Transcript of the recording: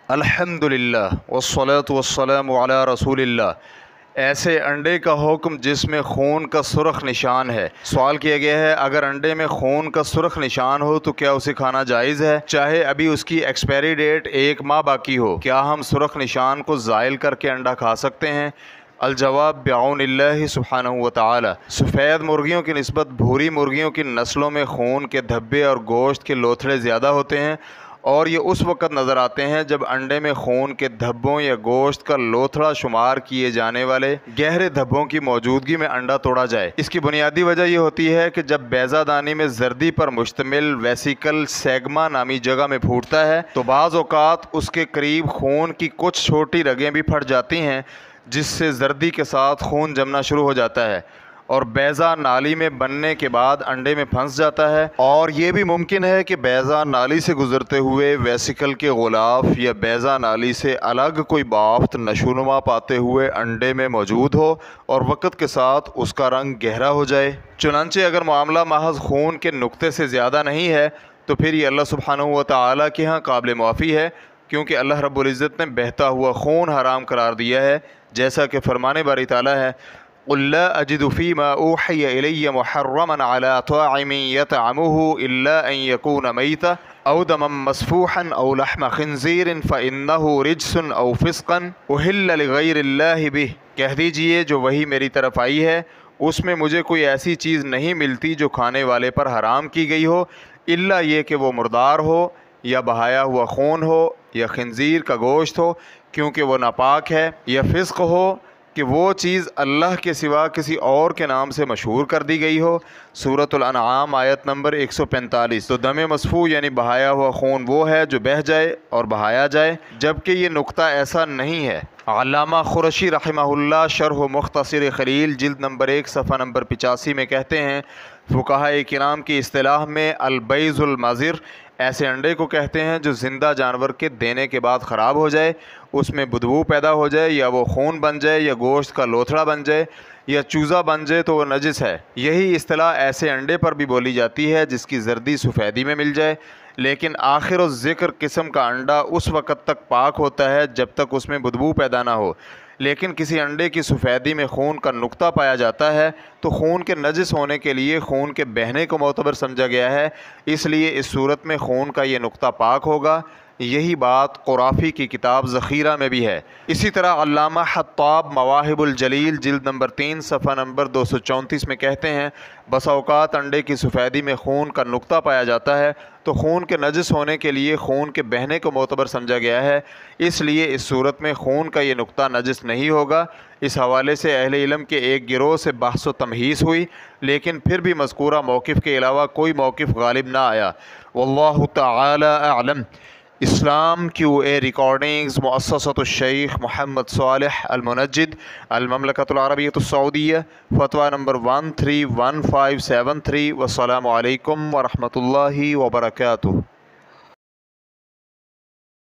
الحمدللہ والصلاۃ والسلام علی رسول اللہ۔ ایسے انڈے کا حکم جس میں خون کا سرخ نشان ہے۔ سوال کیا گیا ہے اگر انڈے میں خون کا سرخ نشان ہو تو کیا اسے کھانا جائز ہے، چاہے ابھی اس کی ایکسپائری ڈیٹ 1 ماہ باقی ہو؟ کیا ہم سرخ نشان کو زائل کر کے انڈا کھا سکتے ہیں؟ الجواب بعون اللہ سبحانہ وتعالی۔ سفید مرغیوں کی نسبت بھوری مرغیوں کی نسلوں میں خون کے دھبے اور گوشت کے لوتھڑے زیادہ ہوتے ہیں، اور یہ اس وقت نظر آتے ہیں جب انڈے میں خون کے دھبوں یا گوشت کا لوتھڑا شمار کیے جانے والے گہرے دھبوں کی موجودگی میں انڈا توڑا جائے۔ اس کی بنیادی وجہ یہ ہوتی ہے کہ جب بیضہ دانی میں زردی پر مشتمل ویسیکل سیگما نامی جگہ میں پھوٹتا ہے تو بعض اوقات اس کے قریب خون کی کچھ چھوٹی رگیں بھی پھٹ جاتی ہیں، جس سے زردی کے ساتھ خون جمنا شروع ہو جاتا ہے اور بیضہ نالی میں بننے کے بعد انڈے میں پھنس جاتا ہے۔ اور یہ بھی ممکن ہے کہ بیضہ نالی سے گزرتے ہوئے ویسیکل کے غلاف یا بیضہ نالی سے الگ کوئی بافت نشوونما پاتے ہوئے انڈے میں موجود ہو اور وقت کے ساتھ اس کا رنگ گہرا ہو جائے۔ چنانچہ اگر معاملہ محض خون کے نقطے سے زیادہ نہیں ہے تو پھر یہ اللہ سبحانہ وتعالی کے ہاں قابل معافی ہے، کیونکہ اللہ رب العزت نے بہتا ہوا خون حرام قرار دیا ہے، جیسا کہ فرمان باری تعالیٰ ہے قُلْ لَا أَجِدُ فِي مَا أُوحِيَ إِلَيَّ مُحَرَّمًا عَلَىٰ طَاعِمٍ يَطْعَمُهُ إِلَّا أَن يَكُونَ مَيْتًا أَوْ دَمًا مَّسْفُوحًا أَوْ لَحْمَ خِنزِيرٍ فَإِنَّهُ رِجْسٌ أَوْ فِسْقٌ أُحِلَّ لِغَيْرِ اللَّهِ بِهِ۔ کہہ دیجئے جو وحی میری طرف آئی ہے اس میں مجھے کوئی ایسی چیز نہیں ملتی جو کھانے والے پر حرام کی گئی ہو، الا یہ کہ وہ مردار ہو یا بہایا ہوا خون ہو یا خنزیر کا گوشت ہو کیونکہ وہ ناپاک ہے، یا فسق ہو کہ وہ چیز اللہ کے سوا کسی اور کے نام سے مشہور کر دی گئی ہو۔ سورۃ الانعام آیت نمبر 145۔ تو دم مسفوح یعنی بہایا ہوا خون وہ ہے جو بہہ جائے اور بہایا جائے، جبکہ یہ نقطہ ایسا نہیں ہے۔ علامہ قرشی رحمہ اللہ شرح مختصر خلیل جلد نمبر 1 صفحہ نمبر 85 میں کہتے ہیں فقہائے کرام کی اصطلاح میں البیض المضر ایسے انڈے کو کہتے ہیں جو زندہ جانور کے دینے کے بعد خراب ہو جائے، اس میں بدبو پیدا ہو جائے، یا وہ خون بن جائے یا گوشت کا لوتھڑا بن جائے یا چوزا بن جائے تو وہ نجس ہے۔ یہی اصطلاح ایسے انڈے پر بھی بولی جاتی ہے جس کی زردی سفیدی میں مل جائے، لیکن آخر الذکر قسم کا انڈا اس وقت تک پاک ہوتا ہے جب تک اس میں بدبو پیدا نہ ہو، لیکن کسی انڈے کی سفیدی میں خون کا نقطہ پایا جاتا ہے تو خون کے نجس ہونے کے لیے خون کے بہنے کو معتبر سمجھا گیا ہے، اس لیے اس صورت میں خون کا یہ نقطہ پاک ہوگا۔ یہی بات قرافی کی کتاب ذخیرہ میں بھی ہے۔ اسی طرح علامہ حطاب مواہب الجلیل جلد نمبر 3 صفحہ نمبر 234 میں کہتے ہیں بسا اوقات انڈے کی سفیدی میں خون کا نقطہ پایا جاتا ہے تو خون کے نجس ہونے کے لیے خون کے بہنے کو معتبر سمجھا گیا ہے، اس لیے اس صورت میں خون کا یہ نقطہ نجس نہیں ہوگا۔ اس حوالے سے اہل علم کے ایک گروہ سے بحث و تمہیس ہوئی، لیکن پھر بھی مذکورہ موقف کے علاوہ کوئی موقف غالب نہ آیا۔ واللہ تعالی اعلم۔ اسلام کیو اے ریکارڈنگز مؤسسۃ الشیخ محمد صالح المنجد، المملکۃ العربیۃ السعودیہ، فتویٰ نمبر 131573۔ والسلام علیکم ورحمۃ اللہ وبرکاتہ۔